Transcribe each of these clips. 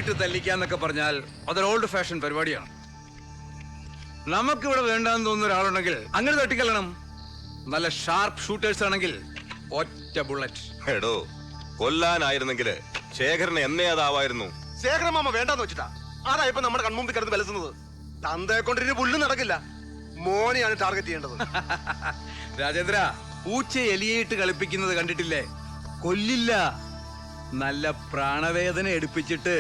വിട്ട് തല്ലിക്കാന്നൊക്കെ പറഞ്ഞാൽ അതൊരു ഓൾഡ് ഫാഷൻ പരിപാടിയാണ്. നമുക്കിവിടെ വേണ്ടാന്ന് തോന്നുന്ന ഒരാളുണ്ടെങ്കിൽ അങ്ങനെ തട്ടിക്കല്ലണം. നല്ല ഷാർപ്പ് ഷൂട്ടേഴ്സ് ആണെങ്കിൽ ഒറ്റ ബുള്ളറ്റ്. എടോ, കൊല്ലാനായിരുന്നെങ്കിൽ ശേഖരന് എന്നേ അതാവായിരുന്നു. ശേഖരൻ മാമ വേണ്ടാന്ന് വെച്ചിട്ടാ ആരാ ഇപ്പൊ നമ്മുടെ കൺമുമ്പിൽ കിടന്ന് വിലസുന്നത്? തന്തയെ കൊണ്ടിരുന്ന് പുല്ല് നടക്കില്ല, മോനെയാണ് ടാർഗറ്റ് ചെയ്യേണ്ടത്. രാജേന്ദ്ര, പൂച്ച എലിയേട്ട് കളിപ്പിക്കുന്നത് കണ്ടിട്ടില്ലേ? കൊല്ലില്ല, നല്ല പ്രാണവേദന എടുപ്പിച്ചിട്ട്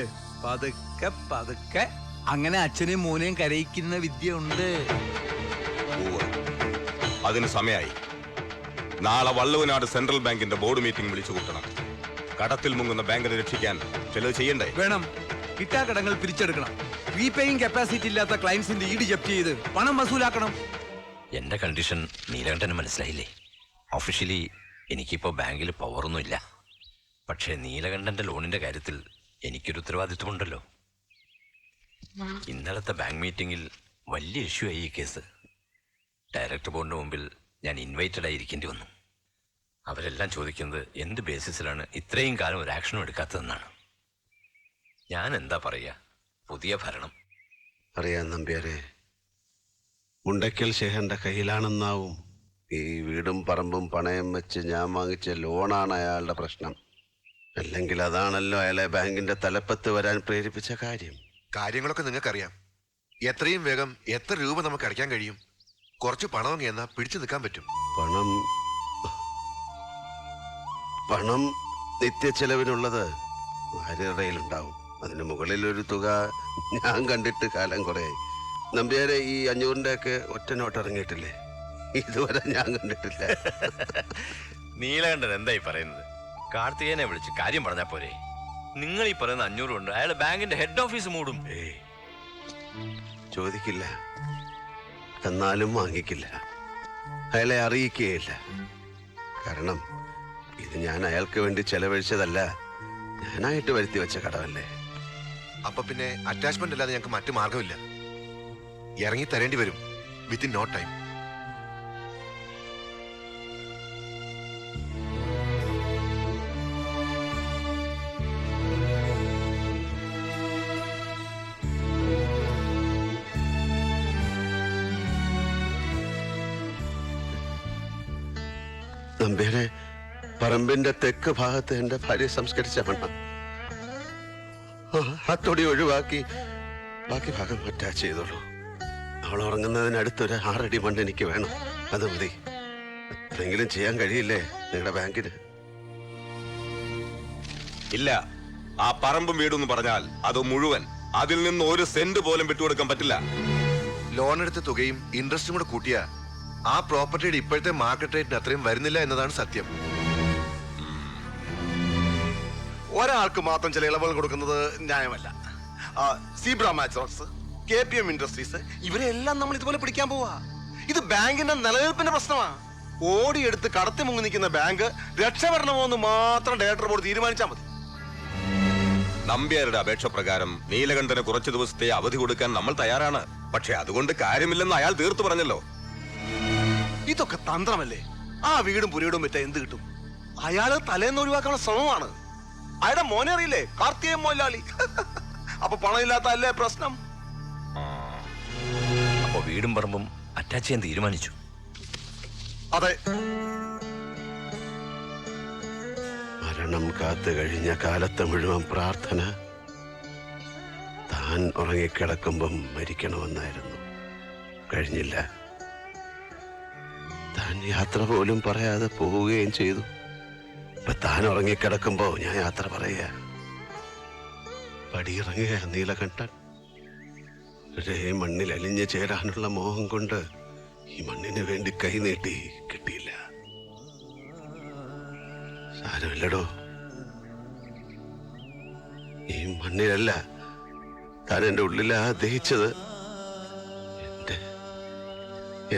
പതുക്കെ പതുക്കെ അങ്ങനെ അച്ഛനെയും മോനെയും കരയിക്കുന്ന വിദ്യ ഉണ്ട്. അതിന് സമയായി. നാളെ വള്ളുവനാട് സെൻട്രൽ ബാങ്കിന്റെ ബോർഡ് മീറ്റിംഗ് വിളിച്ചു കൂട്ടണം. കടത്തിൽ മുങ്ങുന്ന ബാങ്കിനെ രക്ഷിക്കാൻ ചിലത് ചെയ്യണ്ടേ? വേണം. കിട്ടാക്കടങ്ങൾ പിരിച്ചെടുക്കണം. റീപേയിങ് കപ്പാസിറ്റി ഇല്ലാത്ത ക്ലയൻസിന്റെ ഈട് ജപ്തി ചെയ്ത് പണം വസൂലാക്കണം. എന്റെ കണ്ടീഷൻ നീലകണ്ഠന് മനസ്സിലായില്ലേ? ഒഫീഷ്യലി എനിക്കിപ്പോ ബാങ്കിൽ പവറൊന്നുമില്ല. പക്ഷേ നീലകണ്ഠന്റെ ലോണിന്റെ കാര്യത്തിൽ എനിക്കൊരു ഉത്തരവാദിത്വമുണ്ടല്ലോ. ഇന്നലത്തെ ബാങ്ക് മീറ്റിംഗിൽ വലിയ ഇഷ്യൂ ആയി ഈ കേസ്. ഡയറക്ടർ ബോർഡിന് മുമ്പിൽ ഞാൻ ഇൻവൈറ്റഡ് ആയിരിക്കേണ്ടി വന്നു. അവരെല്ലാം ചോദിക്കുന്നത് എന്ത് ബേസിസിലാണ് ഇത്രയും കാലം ഒരു ആക്ഷനും എടുക്കാത്തതെന്നാണ്. ഞാൻ എന്താ പറയുക, പുതിയ ഭരണം. അറിയാം നമ്പ്യാരെ, മുണ്ടയ്ക്കൽ ശേഖരന്റെ കയ്യിലാണെന്നാവും ഈ വീടും പറമ്പും പണയം വെച്ച് ഞാൻ വാങ്ങിച്ച ലോണാണ് അയാളുടെ പ്രശ്നം. അല്ലെങ്കിൽ അതാണല്ലോ അയാളെ ബാങ്കിന്റെ തലപ്പത്ത് വരാൻ പ്രേരിപ്പിച്ച കാര്യം. കാര്യങ്ങളൊക്കെ നിങ്ങൾക്കറിയാം. എത്രയും വേഗം എത്ര രൂപ നമുക്ക് അടയ്ക്കാൻ കഴിയും? കുറച്ച് പണം എന്നാ പിടിച്ചു നിൽക്കാൻ പറ്റും. പണം നിത്യ ചെലവിനുള്ളത് ഭാര്യയുടെയിലുണ്ടാവും. അതിന് മുകളിൽ ഒരു തുക ഞാൻ കണ്ടിട്ട് കാലം കുറയായി. നമ്പ്യാരെ, ഈ 500-ന്റെ ഒക്കെ ഒറ്റ നോട്ട് ഇറങ്ങിയിട്ടില്ലേ? ഇതുവരെ ഞാൻ കണ്ടിട്ടില്ല. നീലകണ്ഠൻ എന്തായി പറയുന്നത്? കാർത്തികേയനെ വിളിച്ച് കാര്യം പറഞ്ഞാ പോരെ? നിങ്ങൾ ഈ പറയുന്ന 500 കൊണ്ട് അയാൾ ബാങ്കിന്റെ ഹെഡ് ഓഫീസ് മൂടും. ചോദിക്കില്ല, എന്നാലും വാങ്ങിക്കില്ല, അയാളെ അറിയിക്കുകയില്ല. കാരണം ഇത് ഞാൻ അയാൾക്ക് വേണ്ടി ചെലവഴിച്ചതല്ല, ഞാനായിട്ട് വരുത്തി വെച്ച കടമല്ലേ. അപ്പൊ പിന്നെ അറ്റാച്ച്മെന്റ് അല്ലാതെ ഞങ്ങൾക്ക് മറ്റു മാർഗമില്ല. ഇറങ്ങി തരേണ്ടി വരും വിത്തിൻ നോ ടൈം. നമ്പ്യാരെ, പറമ്പിന്റെ തെക്ക് ഭാഗത്ത് എന്റെ ഭാര്യ സംസ്കരിച്ച മണ്ണ അത്തൊടി ഒഴിവാക്കി ബാക്കി ഭാഗം അറ്റാച്ച് ചെയ്തോളൂ. അവൾ ഉറങ്ങുന്നതിനടുത്തൊരു 6 അടി മണ്ണ് എനിക്ക് വേണം. അത് മതി. എന്തെങ്കിലും ചെയ്യാൻ കഴിയില്ലേ നിങ്ങളുടെ ബാങ്കിന്? ഇല്ല, ആ പറമ്പും വീടെന്ന് പറഞ്ഞാൽ അത് മുഴുവൻ, അതിൽ നിന്ന് ഒരു സെന്റ് പോലും വിട്ടുകൊടുക്കാൻ പറ്റില്ല. ലോൺ എടുത്ത തുകയും ഇൻട്രസ്റ്റും കൂടെ കൂട്ടിയ ആ പ്രോപ്പർട്ടിയുടെ ഇപ്പോഴത്തെ മാർക്കറ്റ് റേറ്റിന് അത്രയും വരുന്നില്ല എന്നതാണ് സത്യം. ഒരാൾക്ക് മാത്രം ചില ഇളവുകൾ കൊടുക്കുന്നത് ന്യായമല്ല. സീബ്ര മാച്ചോർസ്, KPM ഇൻഡസ്ട്രീസ്, ഇവരെല്ലാം നമ്മൾ ഇതുപോലെ പിടിക്കാൻ പോവാ. ഇത് ബാങ്കിന്റെ നിലനിൽപ്പിന്റെ പ്രശ്നമാണ്. ഓടിയെടുത്ത് കടത്തി മുങ്ങി നിൽക്കുന്ന ബാങ്ക് രക്ഷപ്പെടണമോ എന്ന് മാത്രം ഡയറക്ടർ ബോർഡ് തീരുമാനിച്ചാൽ മതി. നമ്പ്യാരുടെ അപേക്ഷ പ്രകാരം നീലകണ്ഠന് കുറച്ചു ദിവസത്തെ അവധി കൊടുക്കാൻ നമ്മൾ തയ്യാറാണ്. പക്ഷെ അതുകൊണ്ട് കാര്യമില്ലെന്ന് അയാൾ തീർത്തു പറഞ്ഞല്ലോ. ഇതൊക്കെ തന്ത്രമല്ലേ? ആ വീടും പുരയിടും വിറ്റ എന്ത് കിട്ടും? അയാള് തലേന്ന് ഒഴിവാക്കാനുള്ള ശ്രമമാണ്. അയാളുടെ മോനെ അറിയില്ലേ, കാർത്തികേയൻ മുതലാളി. അപ്പൊ പണമില്ലാത്ത അല്ലേ പ്രശ്നം? അപ്പൊ വീടും പറമ്പും അറ്റാച്ച് ചെയ്യാൻ തീരുമാനിച്ചു. അതെ. മരണം കാത്തു കഴിഞ്ഞ കാലത്ത് മുഴുവൻ പ്രാർത്ഥന താൻ ഉറങ്ങിക്കിടക്കുമ്പം മരിക്കണമെന്നായിരുന്നു. കഴിഞ്ഞില്ല. താൻ യാത്ര പോലും പറയാതെ പോവുകയും ചെയ്തു. ഇപ്പൊ താൻ ഉറങ്ങിക്കിടക്കുമ്പോ ഞാൻ യാത്ര പറയുക. പടിയിറങ്ങുക നീലകണ്ഠൻ. ഒരേ മണ്ണിൽ അലിഞ്ഞു ചേരാനുള്ള മോഹം കൊണ്ട് ഈ മണ്ണിന് വേണ്ടി കൈനീട്ടി കിട്ടിയില്ല. സാരമില്ലടോ, ഈ മണ്ണിലല്ല താൻ എന്റെ ഉള്ളിലാ ദഹിച്ചത്,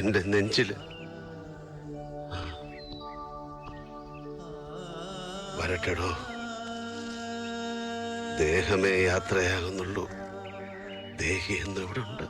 എന്റെ നെഞ്ചില്. വരട്ടെടോ, ദേഹമേ യാത്രയാകുന്നുള്ളൂ, ദേഹി എന്ന് ഇവിടെ ഉണ്ട്.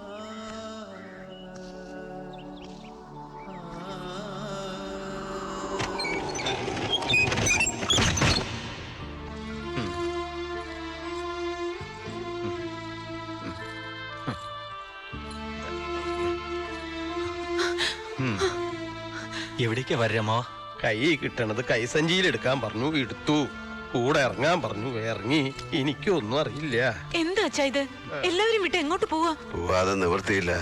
എവിടേക്കാ വരമാ? കൈ കിട്ടണത് കൈസഞ്ചിയിൽ എടുക്കാൻ പറഞ്ഞു, എടുത്തു. കൂടെ ഇറങ്ങാൻ പറഞ്ഞു, ഇറങ്ങി. എനിക്കൊന്നും അറിയില്ല. എന്താ അച്ഛാ ഇത്? എല്ലാവരും വിട്ട് എങ്ങോട്ട് പോവാ? പോവാതെ നിവൃത്തിയില്ല.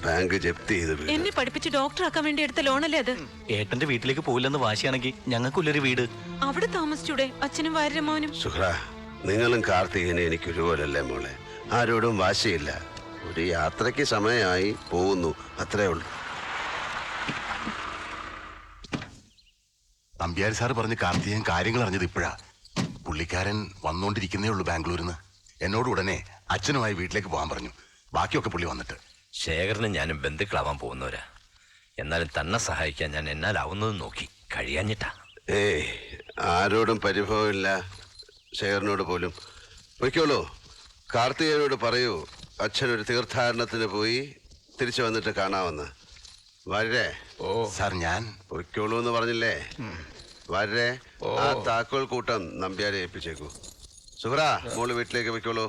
ബാങ്ക് ജപ്തി ചെയ്ത് വീട്. എന്നെ പഠിപ്പിച്ച് ഡോക്ടറാക്കാൻ വേണ്ടി എടുത്ത ലോണല്ലേ അത്? ഏട്ടന്റെ വീട്ടിലേക്ക് പോയില്ലെന്ന് വാശിയാണെങ്കിൽ ഞങ്ങൾക്കുള്ളൊരു വീട്. അവിടെ താമസിച്ചൂടെ അച്ഛനും വാര്യരമോനും? സുഹ്ര, നിങ്ങളും കാർത്തികനെ എനിക്ക് ഒരുപോലല്ലേ മോളെ. ആരോടും വാശിയില്ല. ഒരു യാത്രയ്ക്ക് സമയമായി, പോകുന്നു, അത്രേ ഉള്ളൂ. നമ്പ്യാർ സാറ് പറഞ്ഞ് കാർത്തികൻ കാര്യങ്ങൾ അറിഞ്ഞത് ഇപ്പോഴാ. പുള്ളിക്കാരൻ വന്നുകൊണ്ടിരിക്കുന്നേ ഉള്ളൂ ബാംഗ്ലൂരിന്ന്. എന്നോട് ഉടനെ അച്ഛനുമായി വീട്ടിലേക്ക് പോകാൻ പറഞ്ഞു. ബാക്കിയൊക്കെ പുള്ളി വന്നിട്ട്. ശേഖരനും ഞാനും ബന്ധുക്കളാവാൻ പോകുന്നവരാ. എന്നാലും തന്നെ സഹായിക്കാൻ ഞാൻ എന്നാലാവുന്നത് നോക്കി, കഴിയാഞ്ഞിട്ടാ. ഏയ്, ആരോടും പരിഭവമില്ല, ശേഖരനോട് പോലും. പൊയ്ക്കോളൂ. കാർത്തികനോട് പറയൂ അച്ഛനൊരു തീർത്ഥാടനത്തിന് പോയി തിരിച്ചു വന്നിട്ട് കാണാമെന്ന്. വരേ. സാർ ഞാൻ പൊയ്ക്കോളൂ എന്ന് പറഞ്ഞില്ലേ? വരേ. ആ താക്കോൽ കൂട്ടം നമ്പ്യാരെ ഏൽപ്പിച്ചേക്കൂ. സുഹ്ര, മോള് വീട്ടിലേക്ക് പൊയ്ക്കോളൂ.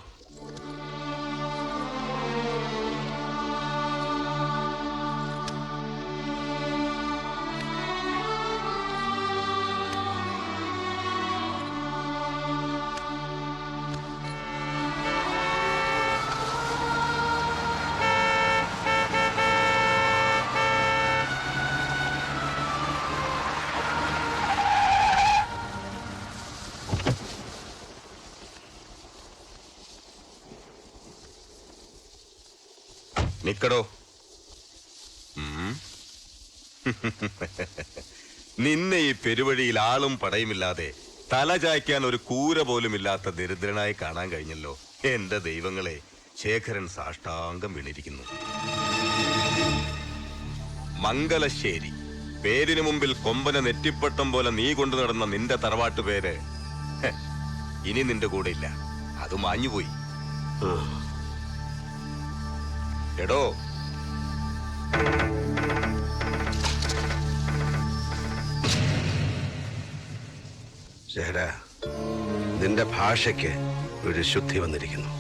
നിക്കടോ. നിന്നെ ഈ പെരുവഴിയിൽ ആളും പടയുമില്ലാതെ തല ചായ്ക്കാൻ ഒരു കൂര പോലും ഇല്ലാത്ത ദരിദ്രനായി കാണാൻ കഴിഞ്ഞല്ലോ. എന്റെ ദൈവങ്ങളെ, ശേഖരൻ സാഷ്ടാംഗം വീണിരിക്കുന്നു. മംഗലശ്ശേരി, പേരിനു മുമ്പിൽ കൊമ്പനെ നെറ്റിപ്പട്ടം പോലെ നീ കൊണ്ടു നടന്ന നിന്റെ തറവാട്ടു പേര് ഇനി നിന്റെ കൂടെ ഇല്ല. അത് മാഞ്ഞുപോയി. എടോ, ശേഖര, നിന്റെ ഭാഷയ്ക്ക് ഒരു ശുദ്ധി വന്നിരിക്കുന്നു.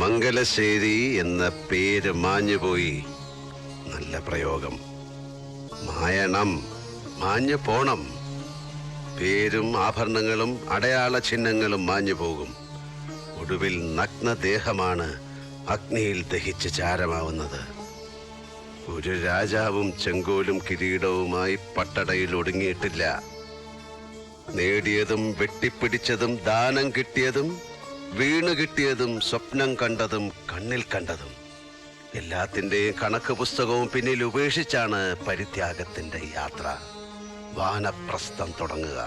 മംഗലശ്ശേരി എന്ന പേര് മാഞ്ഞുപോയി. നല്ല പ്രയോഗം. മായണം, മാഞ്ഞു പോണം. പേരും ആഭരണങ്ങളും അടയാള ചിഹ്നങ്ങളും മാഞ്ഞു പോകും. ഒടുവിൽ നഗ്നദേഹമാണ് അഗ്നിയിൽ ദഹിച്ച് ചാരമാവുന്നത്. ഒരു രാജാവും ചെങ്കോലും കിരീടവുമായി പട്ടടയിൽ ഒടുങ്ങിയിട്ടില്ല. നേടിയതും വെട്ടിപ്പിടിച്ചതും ദാനം കിട്ടിയതും വീണു കിട്ടിയതും സ്വപ്നം കണ്ടതും കണ്ണിൽ കണ്ടതും എല്ലാത്തിൻ്റെയും കണക്ക് പുസ്തകവും പിന്നിൽ ഉപേക്ഷിച്ചാണ് പരിത്യാഗത്തിന്റെ യാത്ര. വാനപ്രസ്ഥം തുടങ്ങുക.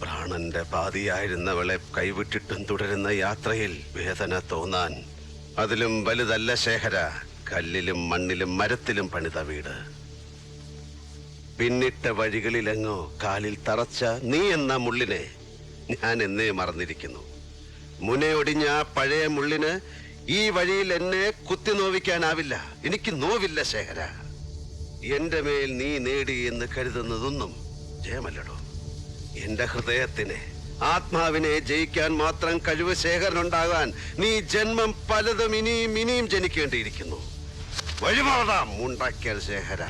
പ്രാണന്റെ പാതിയായിരുന്നവളെ കൈവിട്ടിട്ടും തുടരുന്ന യാത്രയിൽ വേദന തോന്നാൻ അതിലും വലുതല്ല ശേഖര കല്ലിലും മണ്ണിലും മരത്തിലും പണിത വീട്. പിന്നിട്ട വഴികളിലെങ്ങോ കാലിൽ തറച്ച നീ എന്ന മുള്ളിനെ ഞാൻ എന്നേ മറന്നിരിക്കുന്നു. മുനയൊടിഞ്ഞ ആ പഴയ മുള്ളിന് ഈ വഴിയിൽ എന്നെ കുത്തി നോവിക്കാനാവില്ല. എനിക്ക് നോവില്ല ശേഖര. എന്റെ മേൽ നീ നേടി എന്ന് കരുതുന്നതൊന്നും ജയമല്ലടോ. എന്റെ ഹൃദയത്തിനെ, ആത്മാവിനെ ജയിക്കാൻ മാത്രം കഴിവ് ശേഖരനുണ്ടാകാൻ നീ ജന്മം പലതും ഇനിയും ഇനിയും ജനിക്കേണ്ടിയിരിക്കുന്നു. വഴിമാറാം മുണ്ടാക്കിയാൽ ശേഖര.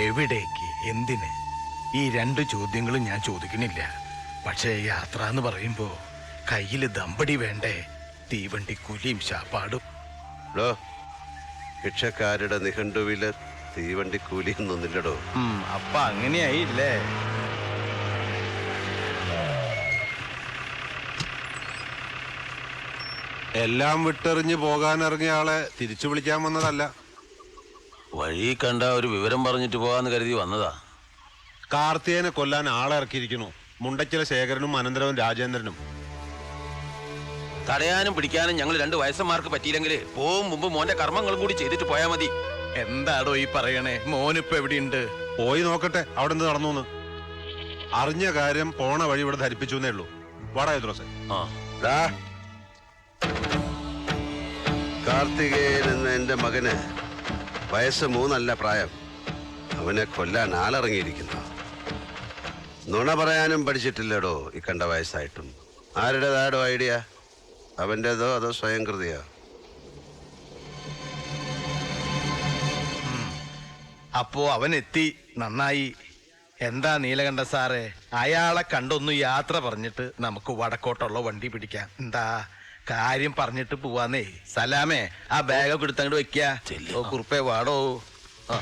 എവിടേക്ക്, എന്തിന്? ഈ രണ്ട് ചോദ്യങ്ങളും ഞാൻ ചോദിക്കണില്ല. പക്ഷേ യാത്ര എന്ന് പറയുമ്പോ കയ്യില് ദമ്പടി വേണ്ടേ? തീവണ്ടി കൂലിയും ശാപ്പാടും. ഭിക്ഷക്കാരുടെ നിഘണ്ടുവില് തീവണ്ടി കൂലിയൊന്നുമില്ലടോ. അപ്പൊ അങ്ങനെയായില്ലേ? എല്ലാം വിട്ടെറിഞ്ഞ് പോകാനിറങ്ങിയ ആളെ തിരിച്ചു വിളിക്കാൻ വന്നതല്ല. വഴി കണ്ട ഒരു വിവരം പറഞ്ഞിട്ട് പോകാന്ന് കരുതി വന്നതാ. കാർത്തികനെ കൊല്ലാൻ ആളെ ഇറക്കിയിരിക്കുന്നു. മുണ്ടച്ചില ശേഖരനും അനന്തരവും രാജേന്ദ്രനും. തടയാനും പിടിക്കാനും ഞങ്ങൾ 2 വയസ്സന്മാർക്ക് പറ്റിയില്ലെങ്കിൽ പോവും മുമ്പ് മോന്റെ കർമ്മങ്ങളും കൂടി ചെയ്തിട്ട് പോയാ മതി. എന്താടോ ഈ പറയണേ? മോനിപ്പോ എവിടെയുണ്ട്? പോയി നോക്കട്ടെ അവിടെ എന്ത് നടന്നു. അറിഞ്ഞ കാര്യം പോണ വഴി ഇവിടെ ധരിപ്പിച്ചു എന്നേ ഉള്ളൂ. വാടാ ദ്രോസേ. കാർത്തികേയൻ എന്ന എന്റെ മകന് വയസ്സ് 3 അല്ല പ്രായം. അവനെ കൊല്ലാൻ ആളിറങ്ങിയിരിക്കുന്നു. നുണ പറയാനും പഠിച്ചിട്ടില്ലടോ ഈ കണ്ട വയസ്സായിട്ടും. ആരുടേതാടോ ഐഡിയ? അവൻ്റെതോ അതോ സ്വയം കൃതിയോ? അപ്പോ അവൻ എത്തി, നന്നായി. എന്താ നീലകണ്ഠ സാറേ, അയാളെ കണ്ടൊന്ന് യാത്ര പറഞ്ഞിട്ട് നമുക്ക് വടക്കോട്ടുള്ള വണ്ടി പിടിക്കാം. എന്താ കാര്യം പറഞ്ഞിട്ട് പോവാന്നേ. സലാമേ, ആ ബാഗൊക്കെ എടുത്തങ്ങോട്ട് വെക്ക. ഓ കുറുപ്പേ വാടോ. ആ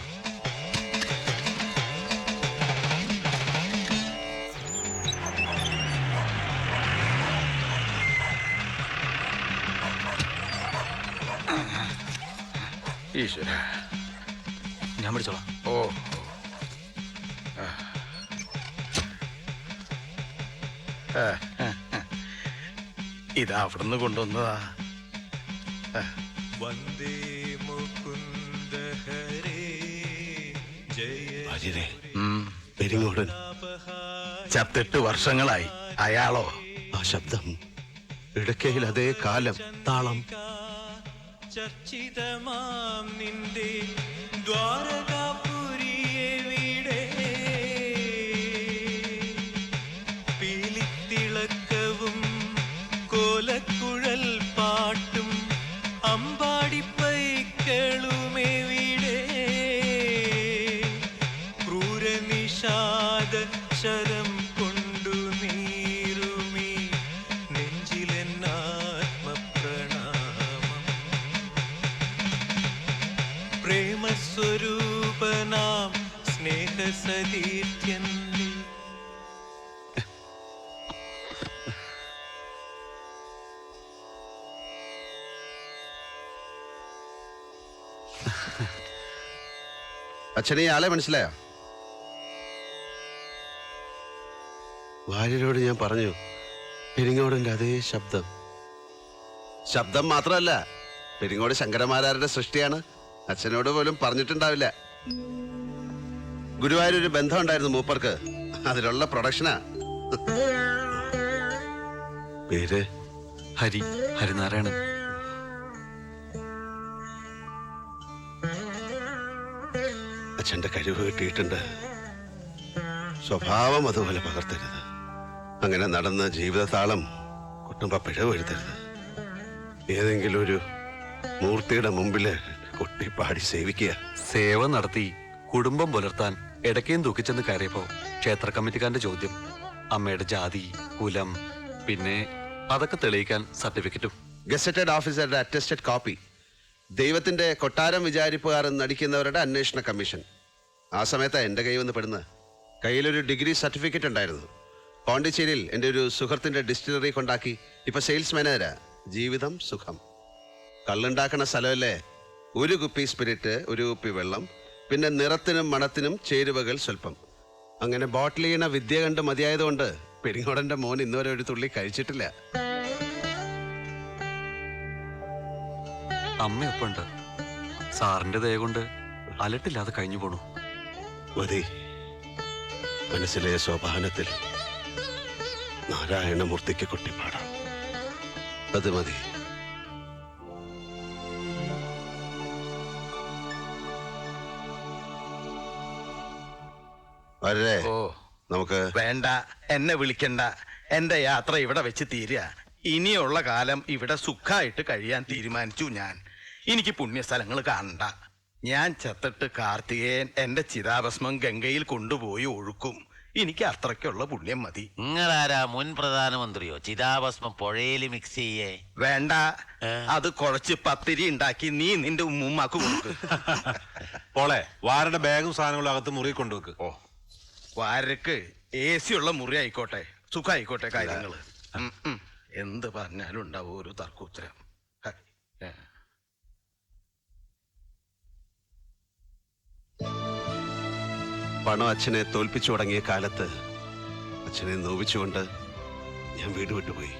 ഈശ്വര, ഞാൻ പിടിച്ചോളാം. ഓ ഇതാ അവിടുന്ന് കൊണ്ടുവന്നതാ. പെരിങ്ങോടൻ ചത്തിട്ട് വർഷങ്ങളായി. അയാളോ? ആ ശബ്ദം, ഇടയ്ക്കയിൽ അതേ കാലം, താളം. ചർച്ചിതമാം നിന്റെ ദ്വാരകാപുരിയെ വീടേ പീലിത്തിളക്കവും കോലക്കുഴൽ പാട്ടും അമ്പാടിപ്പൈക്കളുമേ വീടേ ക്രൂരനിഷാദ ശരം കൊണ്ടു നീറുമീ നെഞ്ചിലെന്നാത്മപ്രണാമം പ്രേമസ്വരൂപനാം സ്നേഹസതീർത്ഥ്യൻ അച്ഛനെ ആളെ മനസ്സിലായോ? ഭാര്യയോട് ഞാൻ പറഞ്ഞു, പെരിങ്ങോടന്റെ അതേ ശബ്ദം. ശബ്ദം മാത്രമല്ല, പെരിങ്ങോട് ശങ്കരമാരാരുടെ സൃഷ്ടിയാണ്. അച്ഛനോട് പോലും പറഞ്ഞിട്ടുണ്ടാവില്ല. ഗുരുവായൂരൊരു ബന്ധം ഉണ്ടായിരുന്നു മൂപ്പർക്ക്, അതിലുള്ള പ്രൊഡക്ഷനാ. പേര് ഹരിനാരായണൻ. അച്ഛന്റെ കഴിവ് കിട്ടിയിട്ടുണ്ട്. സ്വഭാവം അതുപോലെ പകർത്തരുത്. അങ്ങനെ നടന്ന ജീവിതതാളം കുട്ടുമ്പ പിഴവ് വരുത്തരുത്. ഏതെങ്കിലും ഒരു മൂർത്തിയുടെ മുമ്പില് കൊട്ടിപ്പാടി സേവിക്കുക. സേവ നടത്തി കുടുംബം പുലർത്താൻ ഇടയ്ക്കേം തൂക്കിച്ചെന്ന് കയറിയപ്പോ ക്ഷേത്ര കമ്മിറ്റിക്കാരന്റെ ചോദ്യം, അമ്മയുടെ ജാതി, കുലം, പിന്നെ അതൊക്കെ തെളിയിക്കാൻ സർട്ടിഫിക്കറ്റും. ഗസറ്റഡ് ഓഫീസറുടെ അറ്റസ്റ്റഡ് കോപ്പി, ദൈവത്തിന്റെ കൊട്ടാരം വിചാരിപ്പുകാർ നടിക്കുന്നവരുടെ അന്വേഷണ കമ്മീഷൻ. ആ സമയത്താ എന്റെ കൈ വന്ന് പെടുന്നത്. കയ്യിലൊരു ഡിഗ്രി സർട്ടിഫിക്കറ്റ് ഉണ്ടായിരുന്നു. പോണ്ടിച്ചേരിയിൽ എൻ്റെ ഒരു സുഹൃത്തിന്റെ ഡിസ്റ്റിലറി കൊണ്ടാക്കി. ഇപ്പൊ സെയിൽസ് മാനേജരാ. ജീവിതം സുഖം. കള്ളുണ്ടാക്കണ സ്ഥലമല്ലേ. ഒരു കുപ്പി സ്പിരിറ്റ്, ഒരു കുപ്പി വെള്ളം, പിന്നെ നിറത്തിനും മണത്തിനും ചേരുവകൾ സ്വല്പം. അങ്ങനെ ബോട്ടിൽ ചെയ്യണ വിദ്യ കണ്ട് മതിയായതുകൊണ്ട് പെരിങ്ങോടന്റെ മോൻ ഇന്നുവരെ ഒരു തുള്ളി കഴിച്ചിട്ടില്ല. അമ്മയൊപ്പുണ്ട്. സാറിന്റെ ദയ കൊണ്ട് അലട്ടില്ലാതെ കഴിഞ്ഞു പോണു. മതി. മനസ്സിലെ സോപാനത്തിൽ നാരായണമൂർത്തിക്ക് കൊട്ടിപ്പാടാം. അത് മതി. വരേ, ഓ നമുക്ക് വേണ്ട, എന്നെ വിളിക്കണ്ട. എന്റെ യാത്ര ഇവിടെ വെച്ച് തീരുക. ഇനിയുള്ള കാലം ഇവിടെ സുഖമായിട്ട് കഴിയാൻ തീരുമാനിച്ചു ഞാൻ. എനിക്ക് പുണ്യസ്ഥലങ്ങൾ കാണണ്ട. ഞാൻ ചത്തിട്ട് കാർത്തികേയൻ എന്റെ ചിതാഭസ്മം ഗംഗയിൽ കൊണ്ടുപോയി ഒഴുക്കും. എനിക്ക് അത്രയ്ക്കുള്ള പുണ്യം മതി. നിങ്ങളാരാ, മുൻ പ്രധാനമന്ത്രിയോ? ചിതാഭസ്മം പുഴയിൽ മിക്സ് ചെയ്യേ? വേണ്ട, അത് കുഴച്ച് പത്തിരി ഉണ്ടാക്കി നീ നിന്റെ ഉമ്മാക്ക് കൊടുക്ക്. പോളെ, വാരുടെ ബാഗും സാധനങ്ങളും അകത്ത് മുറി കൊണ്ടുവെക്ക്. ഓ, വാരക്ക് AC ഉള്ള മുറി ആയിക്കോട്ടെ, സുഖായിക്കോട്ടെ കാര്യങ്ങള്. എന്ത് പറഞ്ഞാലും ഉണ്ടാവും ഒരു തർക്കുത്തരം. പണം അച്ഛനെ തോൽപ്പിച്ചു തുടങ്ങിയ കാലത്ത് അച്ഛനെ നോവിച്ചുകൊണ്ട് ഞാൻ വീട് വിട്ടുപോയി.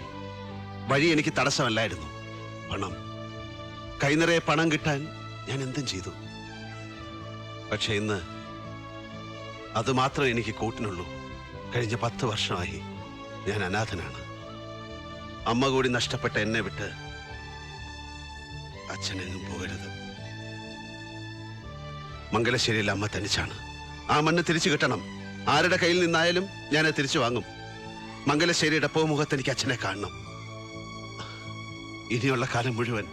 വഴി എനിക്ക് തടസ്സമല്ലായിരുന്നു. പണം, കൈനിറയെ പണം കിട്ടാൻ ഞാൻ എന്തും ചെയ്തു. പക്ഷെ ഇന്ന് അത് മാത്രമേ എനിക്ക് കൂട്ടിനുള്ളൂ. കഴിഞ്ഞ 10 വർഷമായി ഞാൻ അനാഥനാണ്. അമ്മ കൂടി നഷ്ടപ്പെട്ട എന്നെ വിട്ട് അച്ഛനെങ്ങും പോകരുത്. മംഗലശ്ശേരിയിൽ അമ്മ തനിച്ചാണ്. ആ മണ്ണ് തിരിച്ചു കിട്ടണം. ആരുടെ കയ്യിൽ നിന്നായാലും ഞാനത് തിരിച്ചു വാങ്ങും. മംഗലശ്ശേരിയുടെ പൂമുഖത്ത് എനിക്ക് അച്ഛനെ കാണണം. ഇനിയുള്ള കാലം മുഴുവൻ